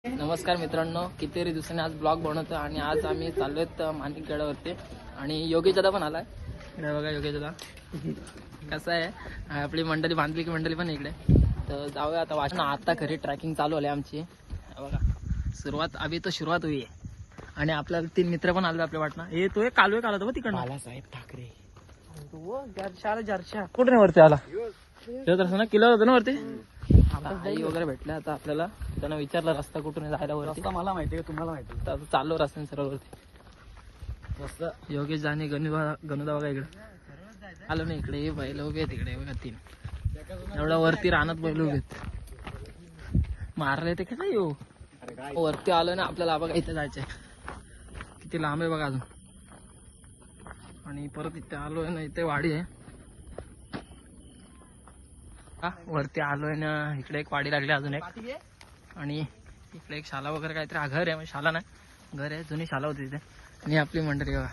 नमस्कार मित्रांनो, कितीतरी दिवसांनी आज ब्लॉग बनवतो आणि आज आम्ही चाललोत माणिकगडावरती आणि योगेश दादा पण आलाय. इकडे बघा योगेश दादा कसं आहे. आपली मंडळी बांधली की मंडळी पण इकडे. तर जाऊया आता वाचन. आता खरी ट्रॅकिंग चालू आली आमची. बघा सुरुवात अभि तो सुरुवात होई आहे आणि आपल्याला 3 मित्र पण आले आपल्या वाटणं. हे तो एक कालवे काढला होता तिकडनं बालासाहेब ठाकरे. कुठे नाही वरती आला ना किल्ला होता ना वरती. आई वगैरे भेटले. आता आपल्याला त्यांना विचारलं रस्ता कुठून जायला वरती. मला माहिती आहे तुम्हाला माहिती आता चाललो रस्त्याने सरळ वरती. मस्त योगेश जाणे गणुदा बघा इकडे आलो ना. इकडे हे बैल उभे आहेत इकडे बघा 3. एवढा वरती रानात बैल उभे आहेत. मारले ते काय येऊ वरती आलो ना आपल्याला. बघा इथे जायचंय. किती लांब आहे बघा अजून. आणि परत इथे आलोय ना. इथे वाडी आहे. वरती आलोय ना. इकडे एक वाडी लागली अजून एक. आणि इकडे एक शाला वगैरे काहीतरी घर आहे. म्हणजे शाला नाही घर आहे. जुनी शाला होती तिथे. आणि आपली मंडळी बघा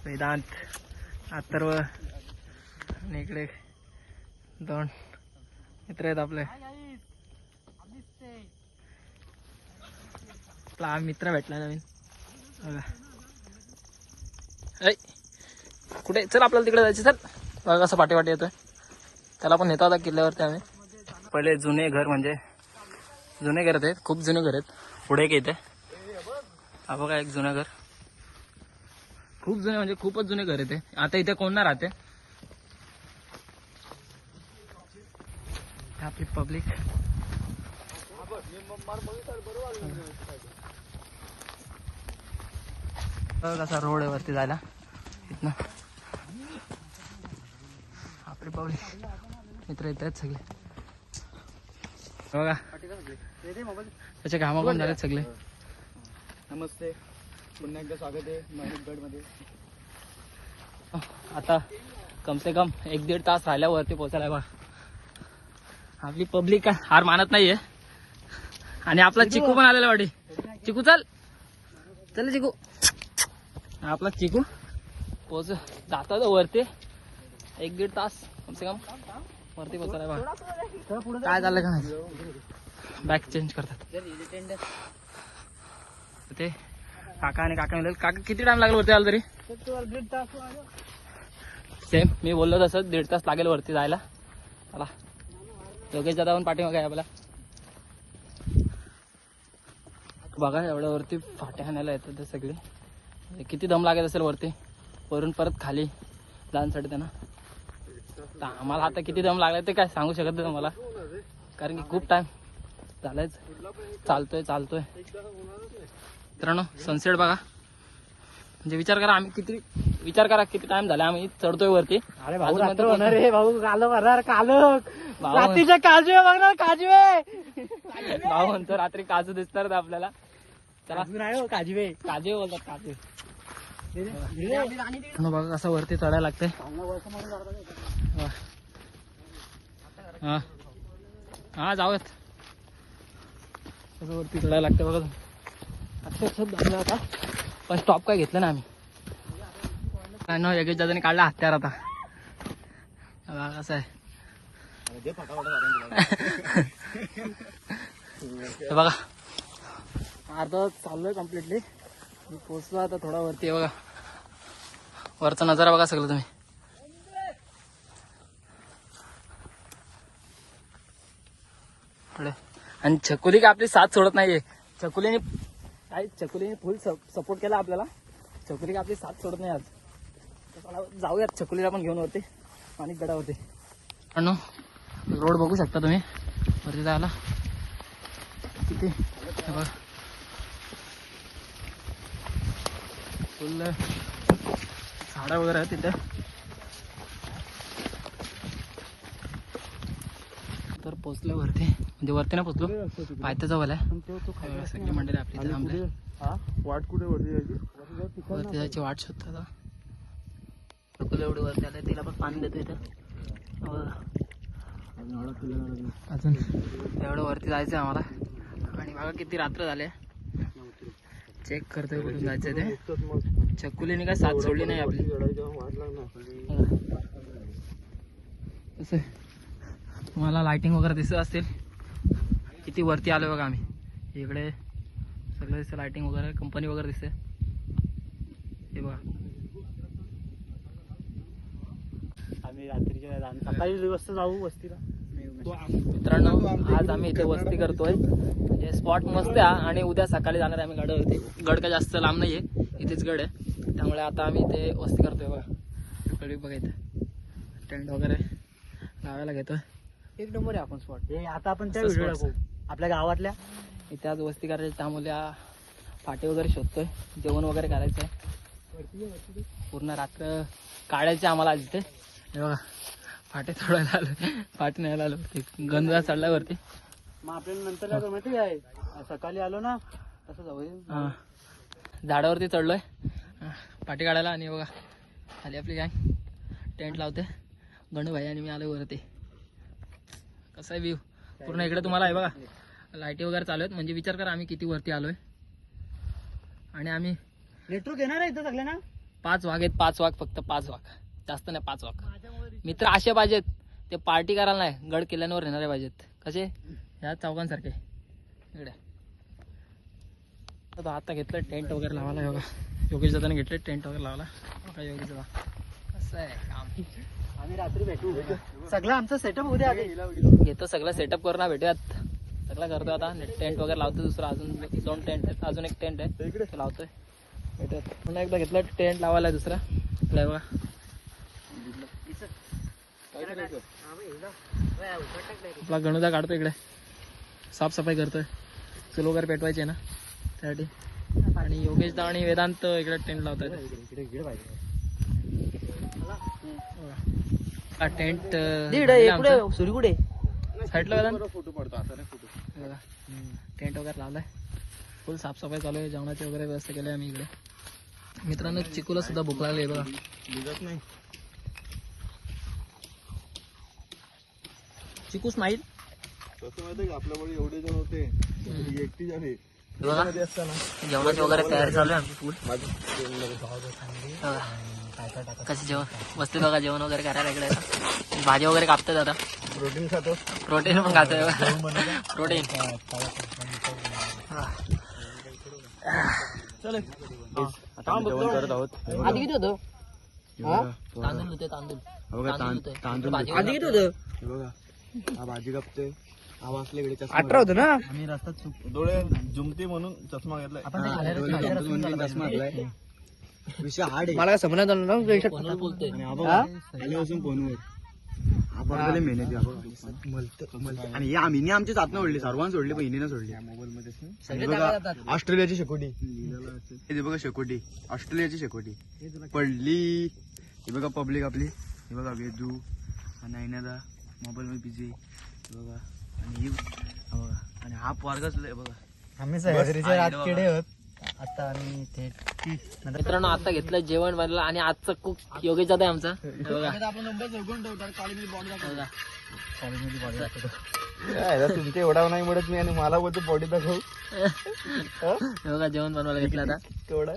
वेदांत अथर्व आणि इकडे 2 मित्र आहेत आपले. आपला मित्र भेटला नवीन बघा. कुठे चल आपल्याला तिकडे जायचं. चल बघा कसं पाठी येतोय. त्याला पण नेता होता किल्ल्यावरती आम्ही. पहिले जुने घर म्हणजे जुने घर आहेत. खूप जुने घर आहेत. पुढे एक येते हा बघा एक जुनं घर. खूप जुने म्हणजे खूपच जुने घर येते. आता इथे कोण ना राहते. आपली पब्लिक कसा रोड आहे वरती जायला इथनं. आपली पब्लिक मित्र येत आहेत सगळे बघा. त्याचे कामं पण झालेत सगळे. नमस्ते, पुन्हा एकदा स्वागत आहे माणिकगड मध्ये. आता कम से कम 1-1.5 तास राहिल्यावरती पोहोचायला बघा. आपली पब्लिक हार मानत नाहीये. आणि आपला चिकू पण आलेला वाडी. चिकू चल चल चिकू. आपला चिकू पोहोच जाता वरती 1-1.5 तास कम से कम वरती पोहोचायला बघा. काय झालं का नाही. बॅक चेंज करतात ते काका. आणि काका मिळेल. काका किती टाइम लागला वरती आला तरी. 1.5 तास. सेम मी बोललो तसं 1.5 तास लागेल वरती जायला. चला योगेश दादा पण पाठीमागे आहे आपला. बघा एवढ्या वरती फाट्या आणायला येतात ते सगळे. किती दम लागत असेल वरती वरून परत खाली जाण्यासाठी त्यांना. तर आम्हाला आता किती दम लागला ते काय सांगू शकत नाही तुम्हाला. कारण की खूप टाइम झालायच चालतोय मित्रांनो. सनसेट बघा. म्हणजे विचार करा किती टाइम झाला आम्ही चढतोय वरती. अरे भाऊ रात्र होणार रे भाऊ. कालक होणार कालक. रात्रीचे काजवे बघणार काजवे. भाऊ म्हणतो रात्री काजू दिसतात आपल्याला. चला काजवे बोलतात काजू. बघा कसं वरती चढायला लागतंय. हा जाऊयात. कसं वरती चढायला लागतं बघा. आता आता पण स्टॉप काय घेतलं ना आम्ही. काय ना योगेश दादाने काढला हत्यार आता. कसं आहे बघा. अर्धा चाललोय कम्प्लिटली. मी पोचलो आता थोडा वरती. बघा वरचा नजारा बघा सगळं तुम्ही. आणि छकुली का आपली साथ सोडत नाहीये. छकुलीने फुल सपोर्ट केला आपल्याला. छकुली का आपली साथ सोडत नाही आज. जाऊयात छकुलीला पण घेऊन वरती माणिकगडावरती. रोड बघू शकता तुम्ही वरती जायला किती फुल झाडं वगैरे आहेत तिथे. तर पोचलो वरती. म्हणजे वरती ना पोचलो पायथ्याचा वाला आहे. सगळी मंडळी आपली इथे थांबले. वाट कुठे वरती जायची वाट शोधतात. छकुली एवढी वरती आले. तिला पण पाणी देतो इथं. अजून एवढं वरती जायचं आम्हाला. आणि बघा किती रात्र झाले. चेक करतोय कुठून जायचं ते. छकुलीने काय साथ सोडली नाही आपली. तुम्हाला लाइटिंग वगैरे दिसत असतील. किती वरती आलोय बघा आम्ही. इकडे सगळं दिसतं, लाइटिंग वगैरे, कंपनी वगैरे दिसते. हे बघा आम्ही रात्रीच्या सकाळी वाजता जाऊ वस्तीला. मित्रांनो, आज आम्ही इथे वस्ती करतोय. म्हणजे स्पॉट मस्त आहे आणि उद्या सकाळी जाणार आहे आम्ही गडावरती. गड काय जास्त लांब नाहीये, इथेच गड आहे. त्यामुळे आता आम्ही इथे वस्ती करतोय. बघा गडी बघा, इथे टेंट वगैरे लावायला घेतोय. एक नंबर आहे आपण स्पॉट. हे आता आपण त्या व्हिडिओ टाकू आपल्या गावातल्या. इथे आज वस्ती करायची, त्यामुळे फाटे वगैरे शोधतोय. जेवण वगैरे करायचं आहे. पूर्ण रात्र काढायचे आम्हाला आज इथे. हे बघा फाटे चढवायला आलो, फाटे न्यायला आलो वरती. गंजा चढला वरती. मग आपल्याला नंतर काय माहिती काय, सकाळी आलो ना तसं जाऊ. हां, झाडावरती चढलोय पाठी काढायला. आणि बघा खाली आपली गँग टेंट लावते. गणू भाई आणि मी आलो वरती. कसा आहे व्ह्यू पूर्ण इकडे तुम्हाला आहे बघा. लाईटी वगैरे चालू आहेत. म्हणजे विचार करा आम्ही किती वरती आलोय. आणि आम्ही नेटवर्क येणार आहे इथं सगळे ना. 5 वाघ आहेत, 5 वाघ फक्त, 5 वाघ, जास्त नाही. 5 वाघ मित्र असे पाहिजेत, ते पार्टी करायला नाही, गड किल्ल्यांवर येणारे पाहिजेत. कसे ह्या चौघांसारखे. इकडे आता घेतलं टेंट वगैरे लावायला. बघा योगेश दादाने घेतले टेंट वगैरे लावायला. बघा योगेश दादा कसं आहे काम. आम्ही रात्री भेटू. सगळं आमचं सेटअप होऊ द्या. घेतो सगळं सेटअप करून भेटूयात. सगळं करतो आता. टेंट वगैरे लावतो. दुसरा अजून 2 टेंट आहेत. अजून एक टेंट आहे ते लावतोय. भेटूयात. पुन्हा एकदा घेतलं टेंट लावायला दुसरा. इकडे बघा आपला गणुदा काढतो इकडे, साफसफाई करतोय. चूल वगैरे पेटवायची आहे ना त्यासाठी. आणि योगेशदा आणि वेदांत इकडे टेंट लावतात. टेंट सुरी कुठे साईडला वेदांत फोटो पडतो आता. बघा टेंट वगैरे लावलाय. फुल साफसफाई चालू आहे. जेवणाची वगैरे व्यवस्था केली आम्ही इकडे. मित्रांनो चिकूला सुद्धा भूक लागली आहे बघा. नाही चिकू स्माईल. कसं माहितीये का, आपल्याकडे एवढे जण होते, एकटी झाली बघा जेवणाची वगैरे तयारी चालू आहे आमची फुल. कसं जेवण मस्त बघा. जेवण वगैरे करायला इकडे भाजी वगैरे कापतात आता. प्रोटीन खातो. प्रोटीन पण खातोय प्रोटीन. जेवण करत आहोत. आधी किती होतं. तांदूळ होते, तांदूळ आधी किती होतं. बघा हा भाजी कापते. हा वाचले इकडे 18 होतं ना. आम्ही रस्त्यात डोळे जुमते म्हणून चष्मा घेतलाय. चष्मा घेतलाय. विषय हार्ड आहे. मला काय समजणार झालं ना. कोणाला बोलतोय. आल्यापासून फोनवर आपण मेहनत आणि हे आम्ही आमची चाचणं सोडली, सर्वांना सोडली, पण हिने सोडली. मोबाईल मध्ये बघा ऑस्ट्रेलियाची शेकोटी. हे बघा शेकोटी, ऑस्ट्रेलियाची शेकोटी पडली. हे बघा पब्लिक आपली. हे बघा वेदू आणि नैनादा मोबाईल मध्ये बिझी. बघा आणि बघा आणि हा पोरगाच बघा. आम्ही सह्याद्रीचे राजकिडे आहोत आता. आम्ही ते मित्रांनो आता घेतलं जेवण बनलं. आणि आजचा कुक योगेश दादा आहे आमचा. बघा तुमच्या एवढा नाही मिळत मी आणि मला बोलतो बॉडी दाखव. बघा जेवण बनवायला घेतलं आता. केवढा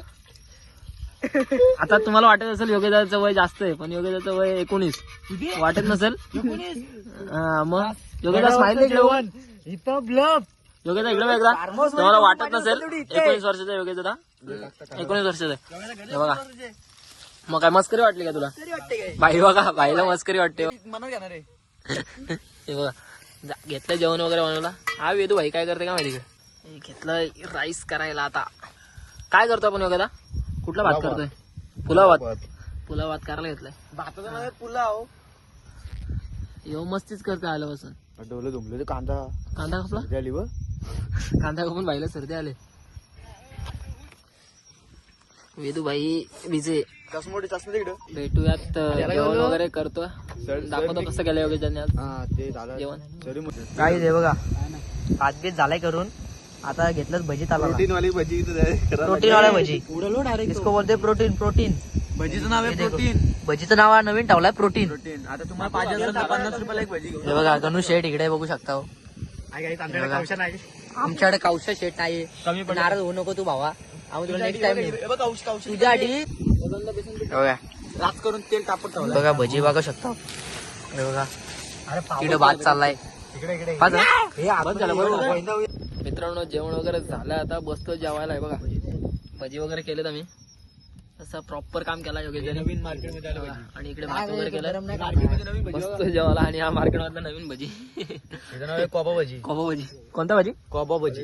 आता तुम्हाला वाटत असेल योगेश दादाचं वय जास्त आहे, पण योगेश दादाचं वय 19 वाटत नसेल. मग योगेश दादा स्माईल इथं ब्लब योगेश दादा इकडे एकदा तुम्हाला वाटत नसेल 19 वर्षाचा योगेश दादा. 19 वर्षाचा आहे बघा. मग काय मस्करी वाटली का तुला. बाई बघा बाईला मस्करी वाटते. हे बघा घेतलं जेवण वगैरे बनवला. हा वेदू भाई काय करते का माहिती का, घेतलं राईस करायला. आता काय करतो आपण योगेश दादा. कुठला भात करतोय. पुलाव भात करायला घेतलाय. भाताचा नाव पुलाव. यो मस्तीच करते आल्यापासून. डोले धुमले कांदा कापला. झाली व कांदा कापून बाईला सर्दी आले. वेदू भाई विजे कसमोडी चष्मा तिकडं. भेटूयात. जेवण वगैरे करतो. दाखवतो कसं गेलं योगेश दादाने आज ते झालं जेवण. काय आहे बघा. भात झालाय करून. आता घेतलं भजी ताला. प्रोटीन वाली भजी. प्रोटीन वाला भजी. इसको बोलते प्रोटीन. प्रोटीन भजीचं नाव आहे प्रोटीन. भजीचं नाव नवीन ठेवलाय प्रोटीन. प्रोटीन. आता तुम्हाला पाहिजे असेल तर 50 रुपयाला एक भजी. हे बघा गणू शेट इकडे बघू शकता. आमच्याकडे कावशा शेट नाही. कमी नाराज होऊ नको तू भावा. आम्ही तुला नेक्स्ट टाइम तुझ्या आधी रात करून तेल टाकून ठेवलं. बघा भजी बघू शकता. हे बघा तिकडे भात चाललाय. मित्रांनो जेवण वगैरे झालं, आता बसतो जेवायला. आहे बघा भजी वगैरे केलेत आम्ही, असं प्रॉपर काम केला योगेश नवीन मार्केट मध्ये आलं आणि इकडे भात वगैरे केलं बसतो जेवायला. आणि हा मार्केट मधला नवीन भजी कोबा भजी. कोबा भजी. कोणता भजी? कोबा भजी.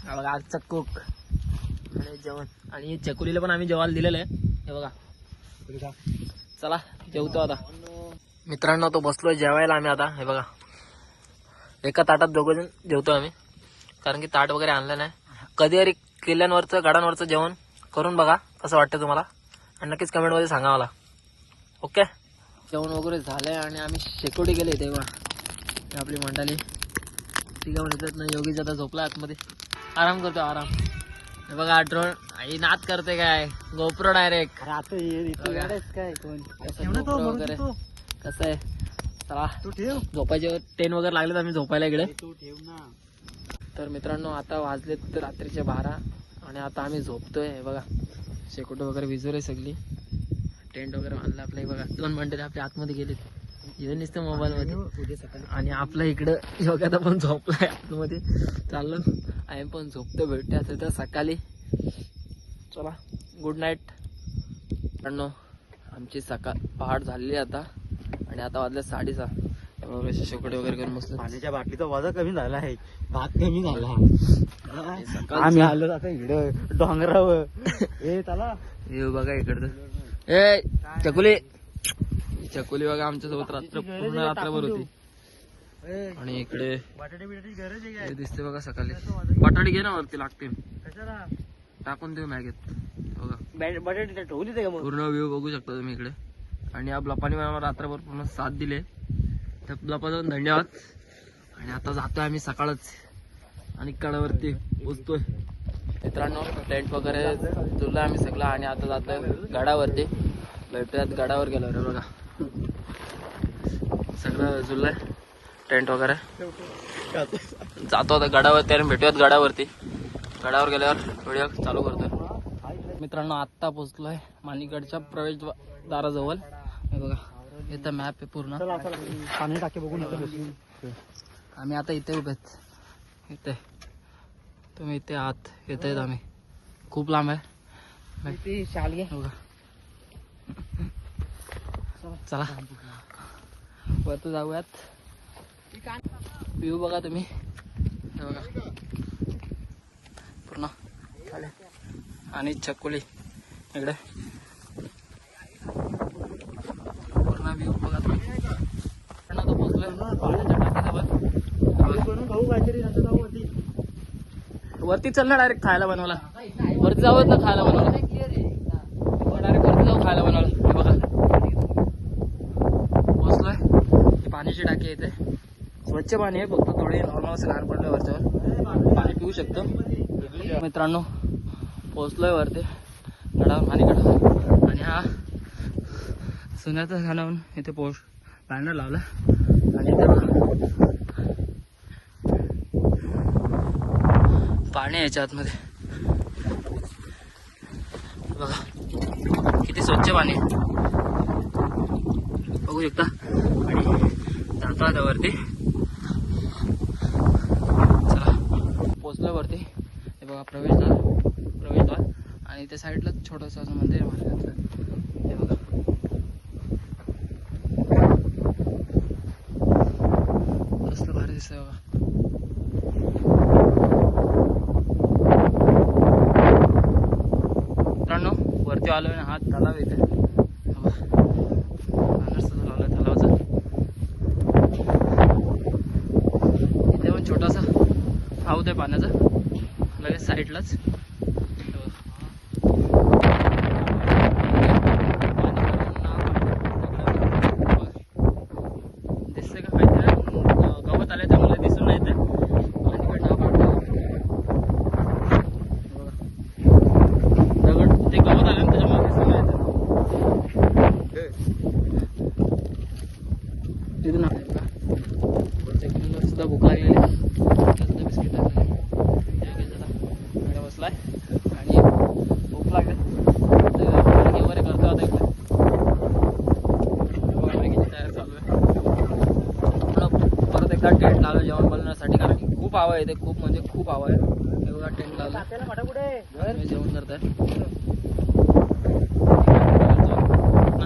हा बघा आजचा कोक आणि जेवण. आणि चकुलीला पण आम्ही जेवायला दिलेलं आहे. हे बघा चला जेवतो आता. मित्रांनो तो बसलोय जेवायला आम्ही आता. हे बघा एका ताटात दोघं जण जेवतो आम्ही, कारण की ताट वगैरे आणलं नाही. कधीतरी किल्ल्यांवरचं गाडांवरचं जेवण करून बघा कसं वाटतं तुम्हाला, आणि नक्कीच कमेंटमध्ये सांगा मला. ओके जेवण वगैरे झालंय आणि आम्ही शेकोटी गेले तेव्हा. आपली मंडळी तिघा म्हणतात ना. योगीच आता झोपला आतमध्ये, आराम करतो आराम. हे बघा ड्रोन आई नाद करते काय, गोप्रो डायरेक्ट. काय कोण वगैरे कसं आहे. चला तू ठेव, झोपायचे 10 वगैरे लागलेत, आम्ही झोपायला इकडे. तू ठेव ना. तर मित्रांनो आता वाजलेत रात्रीचे 12 आणि आता आम्ही झोपतोय. हे बघा शेकोटी वगैरे विजवले सगळी, टेंट वगैरे बांधलं आपलं. हे बघा 2 मंडळी आपल्या आतमध्ये गेलेत, इथे नुसतं मोबाईल मध्ये. उद्या सकाळी आणि आपलं इकडं योग्यात पण झोपलाय आतमध्ये. चाललं आम्ही पण झोपतो, भेटते असेल तर सकाळी. चला गुड नाईट मित्रांनो. आमची सकाळ पहाट झालेली आता आणि आता वाजले 6:30. शेकोटी वगैरे करून बसलो. पाण्याच्या बाटलीचा वजा कमी झाला आहे, भात कमी झाला. आम्ही आलो आता इकडं डोंगरावर. ए चला येऊ बघा इकडचं. ए चकुली चकुली बघा आमच्या सोबत रात्र पूर्ण रात्रभर होती. आणि इकडे बटाटे बिटाटी गरज आहे हे दिसते बघा सकाळी. बटाटे घे ना वरती लागते, कशाला टाकून देऊ मॅगेत. बघा बटाटे ठेवली ते का मग? पूर्ण व्ह्यू बघू शकता तुम्ही इकडे. आणि या ब्लपाने मला रात्रभर पूर्ण साथ दिले, त्या ब्लपाचा धन्यवाद. आणि आता जातोय आम्ही सकाळच आणि कडावरती पोचतोय. मित्रांनो टेंट वगैरे झुललं आम्ही सगळं आणि आता जातोय गडावरती. भेटूयात गडावर गेल्यावर. बघा सगळं झुललंय टेंट वगैरे. जातो आता गडावरती आणि भेटूयात गडावरती. गडावर गेल्यावर व्हिडिओ चालू करतोय. मित्रांनो आत्ता पोचलोय माणिकडच्या प्रवेशद्वाराजवळ. हे बघा इथं मॅप आहे पूर्ण. पाणी टाके बघून आम्ही आता इथे उभेत. इथे तुम्ही इथे आत येत आहेत आम्ही. खूप लांब आहे. शाल घे. बघा चला वरती जाऊयात. व्ह्यू बघा तुम्ही. हे बघा पूर्ण आणि चकुली इकडे पूर्ण व्ह्यू बघा तुम्ही. पण आता पोचलोय पाण्याच्या टाकीजवळ. खाऊ काहीतरी वरती चल ना, डायरेक्ट खायला बनवला. वरती जाऊयात ना खायला बनवला. डायरेक्ट वरती जाऊ खायला बनवला. हे बघा पोचलोय. पाण्याची टाकी येते, स्वच्छ पाणी आहे, फक्त थोडे नॉर्मल असं घाण पडलं वरच्यावर, पाणी पिऊ शकतो. मित्रांनो पोचलोय वरती गडावर माणिकडं. आणि हा सुन्याचं खाण्यावरून इथे बॅनर लावला. आणि इथे बघा पाणी आहे याच्या आतमध्ये. बघा किती स्वच्छ पाणी बघू शकता. आणि जातो आता वरती. चला पोचलोय वरती. हे बघा प्रवेशद्वार आणि त्या साईडला छोटंसं असं मंदिर आहे महाराजांचं. हे बघा कसलं भारी दिसतंय बघा. मित्रांनो वरती आलोय ना, हा तलाव येते. लावलाय तलावाचा. इथे पण छोटासा हाऊद आहे पाण्याचा लगेच साईडलाच. दिसतंय का काहीतरी गवत आलंय त्यामुळे दिसून नाही ते. आणि नाव काढतो दगड, ते गवत आलं त्याच्यामुळे दिसून नाही तिथून सुद्धा भूक लागलेली. सुद्धा बिस्किट लागलेली बसलाय आणि भूक लागेल वगैरे करतो आता इकडे. मॅगीची तयार चालू आहे. परत एकदा टेंट लावलं जेवण बनवण्यासाठी, कारण की खूप आवाज हवा आहे इथे, खूप म्हणजे खूप हवा आहे. हे बघा टेंट लावला, आम्ही जेवण करताय.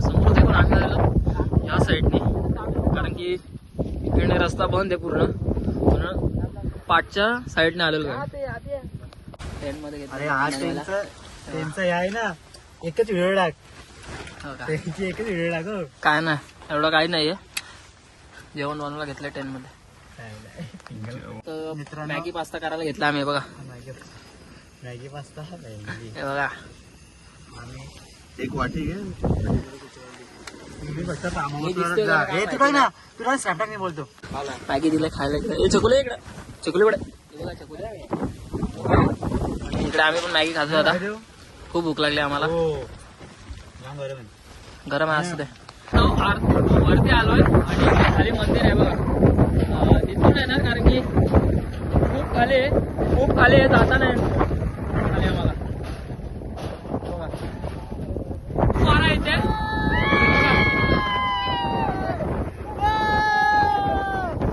समोर देखून आम्ही आलो या साईडने, कारण की इकडे रस्ता बंद आहे पूर्ण, म्हणून पाठच्या साईडने आलेलो आहे. टेंट मध्ये घेतलं. अरे आज त्यांचं हे आहे ना, एकच व्हिडिओ टाक, हो का? त्यांची एकच व्हिडिओ टाक हो. काय नाही, एवढं काही नाहीये. जेवण बनवायला घेतलं टेंट मध्ये. तर मित्रांनो, मॅगी पास्ता करायला घेतला आम्ही. बघा मॅगी पास्ता हे बघा, एक वाटी घे. तुम्ही फक्त कामावर हे दिसतंय करत जा. का? हे तू काय ना, तुला स्टार्टअप मी बोलतो. मॅगी दिले खायला इकडे. हे चकुले इकडे, चकुले इकडे. हे बघा चकुले. आणि इकडे आम्ही पण मॅगी खातो आता. खूप भूक लागली आम्हाला. हो जाम बरं म्हणजे. गरम आहे असू दे. वरती आलोय आणि इकडे खाली मंदिर आहे बघा. तिथून येणार, कारण की खूप खाली आहे, जाता नाही खाली आम्हाला. बघा खूप वारा आहे इथे.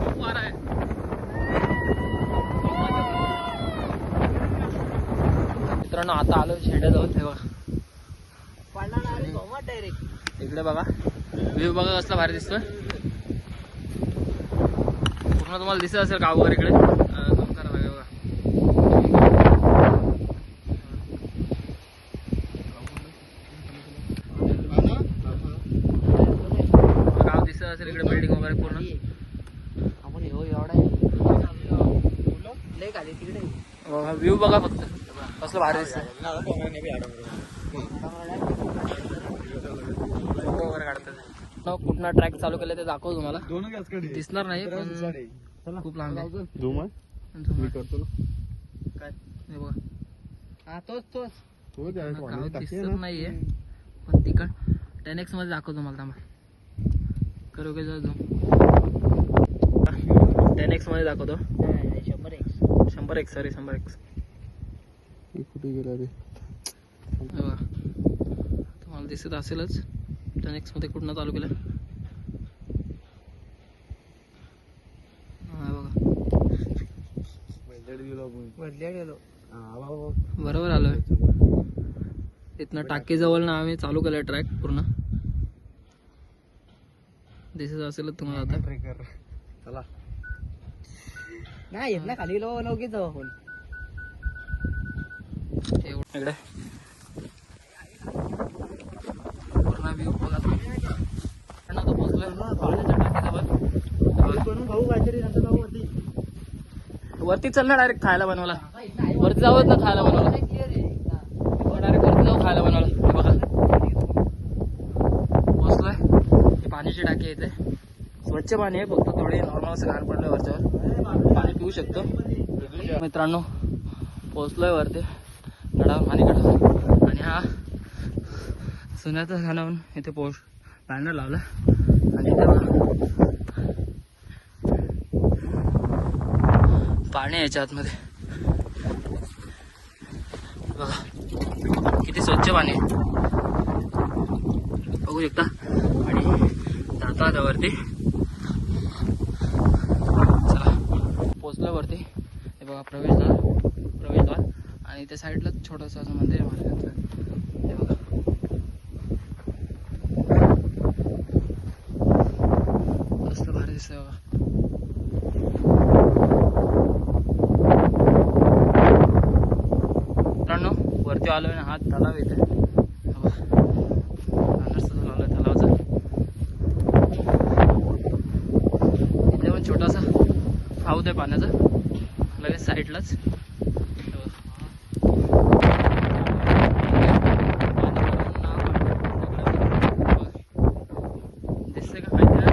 खूप वारा आहे. मित्रांनो आता आलो शेंड्याजवळ. हे बघा इकडे बघा व्ह्यू बघा कसला भारी दिसतोय. पूर्ण तुम्हाला दिसत असेल गाव वगैरे इकडे. झूम करा बघा. गाव दिसत असेल इकडे, बिल्डिंग वगैरे पूर्ण. व्ह्यू बघा फक्त कसलं भारी दिसतंय. कुठला ट्रॅक चालू केलं ते दाखवू तुम्हाला. दिसणार नाही पण खूप लांब आहे. काय हे बघा, गाव दिसत नाहीये पण तिकड 10x मध्ये दाखवतो तुम्हाला. थांबा करू का जा झूम. 10x मध्ये दाखवतो. 100x sorry 100x. कुठे गेला रे? हे बघा तुम्हाला दिसत असेलच. 10x मध्ये कुठनं चालू केलं. हा बघा बरोबर आलोय. इथनं टाकीजवळ ना आम्ही चालू केलं ट्रॅक पूर्ण. दिसत असेलच तुम्हाला आता. चला नाही येत ना खाली लो नवकी जाऊ आपण. इकडे पूर्ण व्ह्यू बघा. आता पोहोचलोय पाण्याच्या टाकीजवळ. भाऊ काहीतरी नंतर जाऊ वरती. वरती चल ना, डायरेक्ट खायला बनवायला. वरती जाऊच ना खायला बनवायला. डायरेक्ट वरती जाऊ खायला बनवायला. हे बघा पोहोचलोय. ही पाण्याची टाकी येते, स्वच्छ पाणी आहे, फक्त थोडे नॉर्मल असं घाण पडलं वरच्यावर. पाणी पिऊ शकतो. मित्रांनो पोहोचलोय वरती गडावर, पाणी गडावर. आणि हा सुन्याचं खानावून इथे बॅनर लावला. आणि इथे पाणी याच्या आतमध्ये बघा किती स्वच्छ पाणी बघू शकता. आणि जाता त्यावरती. चला पोचलो वरती. हे बघा प्रवेशद्वार आणि त्या साईडला छोटंसं असं मंदिर आहे महाराजांचं. हे बघा कसलं भारी दिसतंय बघा. वरती आलोय ना, हात तलाव येते. लावलोय तलावाचा. इथे पण छोटासा हाऊद आहे पाण्याचा लगेच साईडलाच. दिसतंय का काहीतरी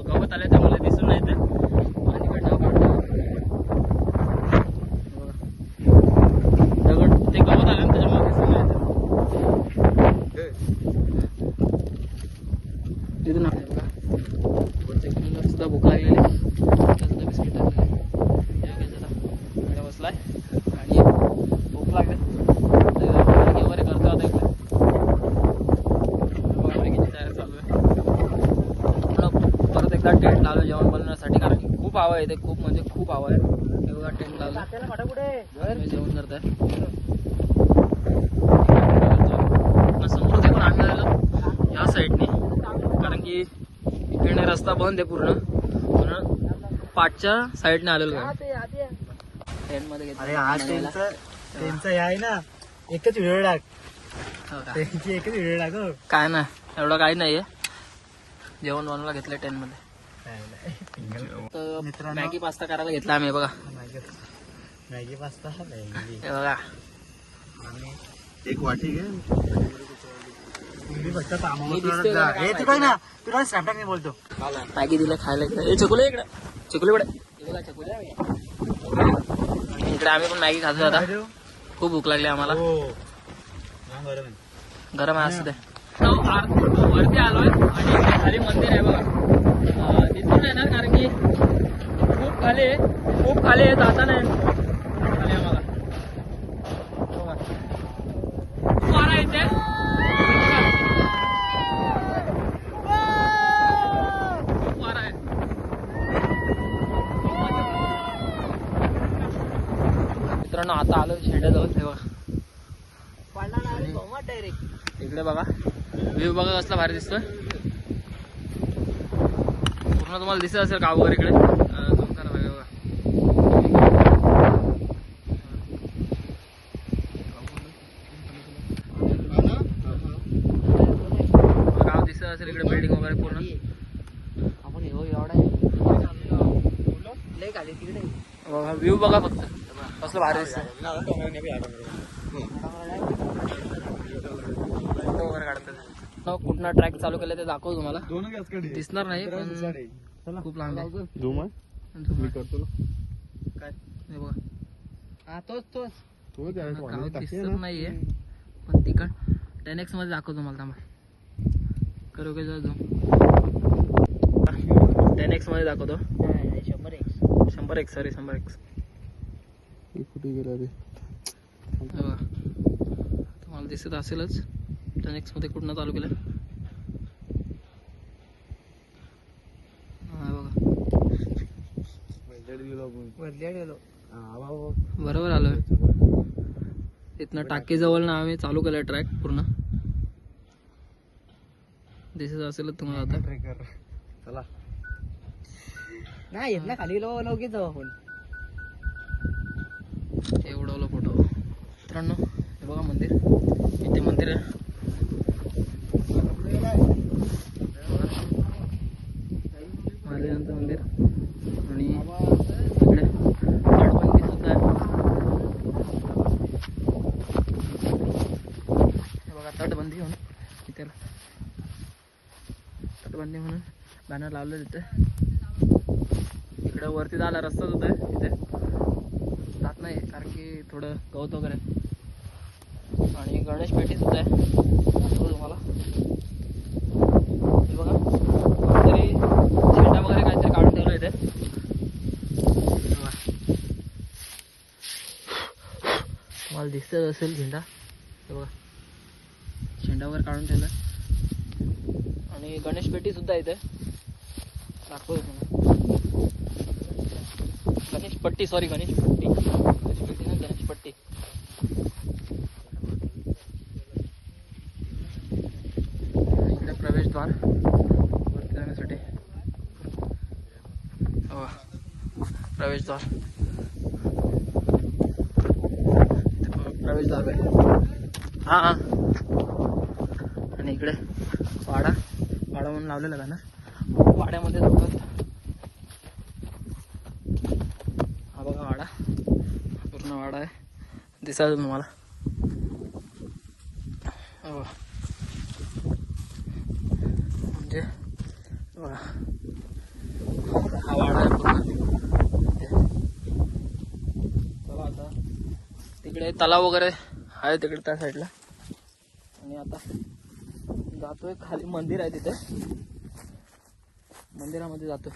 गवत आलंय त्यामुळे दिसून नाही ते. पाणीकडे नाव काढलं दगड, ते गवत आलं त्याच्यामुळे दिसून नाही ते. तिथून बघा सुद्धा भूक लागलेली. सुद्धा बिस्किट टाकलेले बसलाय आणि भूक लागले वगैरे करतो आता इकडे. मॅगीची तयारी चालू आहे. परत एकदा टेंट लावलं जेवण बनवण्यासाठी, कारण की खूप खूप हवा आहे इथे, खूप म्हणजे खूप हवा आहे. हे बघा टेंट लावला, तात्याला फाटा कुठे मी जेवण करताय. समोर ते पण आणलं या साईडने, कारण की इकडे रस्ता बंद आहे पूर्ण, म्हणून पाठच्या साईडने आलेलो आहे. टेंट मध्ये अरे आज त्यांचं हे आहे ना, एकच व्हिडिओ टाक, घेतलं. त्यांची एकच व्हिडिओ टाक हो. काय नाही एवढं काही नाहीये. जेवण बनवायला घेतलं टेंट मध्ये. तर मित्रांनो, मॅगी पास्ता करायला घेतला आम्ही. बघा मॅगी पास्ता, मॅगी हे बघा, एक वाटी घे. मी फक्त कामावर मी दिसतोय जा. का हे तू काय ना, तुला स्नॅपचॅट मी बोलतो. मॅगी दिलं खायला इकडे. ए चकुले इकडे, चकुले इकडे. हे बघा चकुले. आणि इकडे आम्ही पण मॅगी खातो आता. खूप भूक लागली आम्हाला. हो बरोबर. गरम आहे असं ते. वरती आलोय आणि इकडे खाली मंदिर आहे बघा. तिथून येणार कारण की खूप खाली आहे, खूप खाली आहे, जाता नाही खाली आम्हाला. बघा. खूप वारा येते. खूप वारा आहे. मित्रांनो आता आलो शेंड्याजवळ. हे बघा इकडे बघा व्ह्यू बघा कसला भारी दिसतोय. पूर्ण तुम्हाला दिसत असेल गाव वगैरे इकडे. झूम करा बघा. गाव दिसत असेल इकडे, बिल्डिंग वगैरे पूर्ण. बघा व्ह्यू बघा फक्त कसलं भारी दिसतंय. कुठला ट्रॅक चालू केलं ते दाखवू तुम्हाला. दिसणार नाही पण खूप लांब आहे. मी करतो ना. काय हे बघा, हा तोच गाव दिसत नाहीये पण तिकड 10x मध्ये दाखवतो तुम्हाला. थांबा करू काय जाऊ 10x मध्ये दाखवतो. 100x sorry 100x. कुठे गेला रे? तुम्हाला दिसत असेलच 10x मध्ये कुठनं चालू केलं. हा बघा बरोबर आलोय. तिथनं टाकीजवळ ना आम्ही चालू केलं ट्रॅक पूर्ण. दिसत असेल तुम्हाला आता. चला नाही येत ना खाली गेलो लगेच जाऊ आपण. हे उडवलं फोटो. मित्रांनो हे बघा मंदिर, इथे मंदिर आहे. महादेवांचं मंदिर आणि इकडे तटबंदी सुद्धा आहे. हे बघा तटबंदी म्हणून इथे तटबंदी म्हणून बॅनर लावलं तिथे. इकडे वरती जायला रस्ता सुद्धा आहे. तिथे जात नाही कारण की थोडं गवत वगैरे. आणि गणेश पेटी सुद्धा आहे तुम्हाला. हे बघा काहीतरी झेंडा वगैरे काहीतरी काढून ठेवलं इथे. तुम्हाला दिसतच असेल झेंडा. हे बघा झेंडा वगैरे काढून ठेवला. आणि गणेश पेटी सुद्धा इथे दाखवतो तुम्हाला. गणेश पट्टी सॉरी गणेश पट्टी, गणेश पेटी ना गणेश पट्टी. इकडे प्रवेशद्वार वरती जाण्यासाठी. प्रवेशद्वार प्रवेशद्वार आहे. हा हा. आणि इकडे वाडा वाडा म्हणून लावलेला आहे ना. वाड्यामध्ये जातात. हा बघा वाडा, पूर्ण वाडा आहे दिसा तुम्हाला. म्हणजे बघा हा वाडा आहे पूर्ण. चला आता तिकडे तलाव वगैरे आहे तिकडे त्या साईडला. आणि आता जातोय खाली मंदिर आहे तिथे, मंदिरामध्ये जातोय.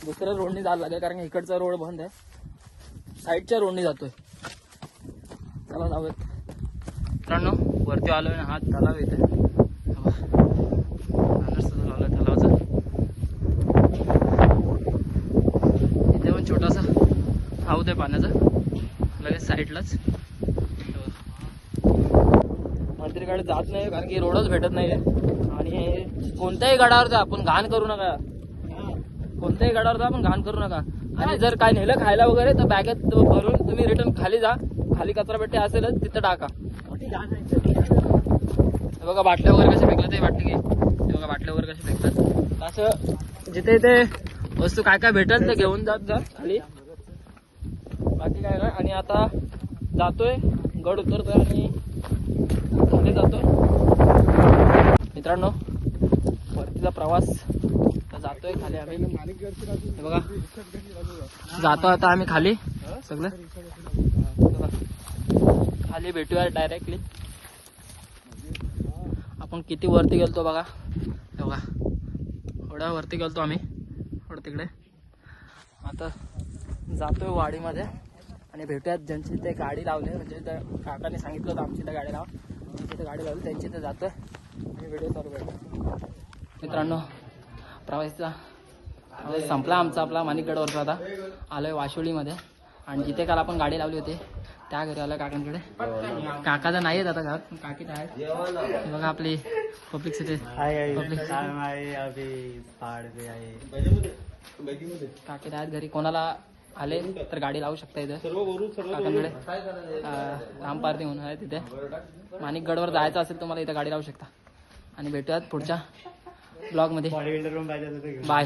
दुसऱ्या रोडने जायला लागेल कारण इकडचा रोड बंद आहे. साईडच्या रोडने जातोय. चला जाऊयात. मित्रांनो वरती आलोय ना, हात तलाव येते. तलावाचा आहोत आहे पाण्याचं लगेच साईडलाच. मंदिरकडे जात नाही कारण की रोडच भेटत नाही आणि कोणत्याही गडावर जा आपण घाण करू नका. कोणत्याही गडावर जा आपण घाण करू नका. आणि जर काय नेलं खायला वगैरे तर बॅगेत भरून तुम्ही रिटर्न खाली जा. खाली कचरा पेटी असेलच तिथं टाका. हे बघा बाटल्या वगैरे कसे फेकलं ते वाटतं की हे बघा बाटल्या वगैरे कसे फेकतात. असं जिथे ते वस्तू काय काय भेटेल ते घेऊन जात जा खाली. बाकी काय नाही. आणि आता जातोय गड उतरतोय आणि खाली जातोय. मित्रांनो वरतीचा प्रवास जातोय खाली आम्ही. हे बघा जातो आता आम्ही खाली सगळं. खाली भेटूया डायरेक्टली. आपण किती वरती गेलतो बघा. हे बघा एवढ्या वरती गेलतो आम्ही थोडं तिकडे. आता जातोय वाडीमध्ये आणि भेटूयात ज्यांची ते गाडी लावली म्हणजे त्या काकाने सांगितलं होतं आमची त्या गाडी लावा. त्यांची ते गाडी लावली त्यांची ते जातोय आणि व्हिडिओ चालू करतो. मित्रांनो प्रवासाचा संपला आमचा आपला माणिकगडवरचा. आता आलोय वाशिवलीमध्ये आणि जिथे काल आपण गाडी लावली होती त्या घरी आलोय काकांकडे. काकाचा नाही आहेत आता घरात काकीच आहेत. बघा आपली पब्लिक सिटी काकीच आहेत घरी. कोणाला आले तर गाडी लावू शकता इथे काकांकडे. राम पार्टी म्हणून आहे तिथे. माणिकगडवर जायचं असेल तुम्हाला इथे गाडी लावू शकता. आणि भेटूयात पुढच्या ब्लॉगमध्ये. बाय.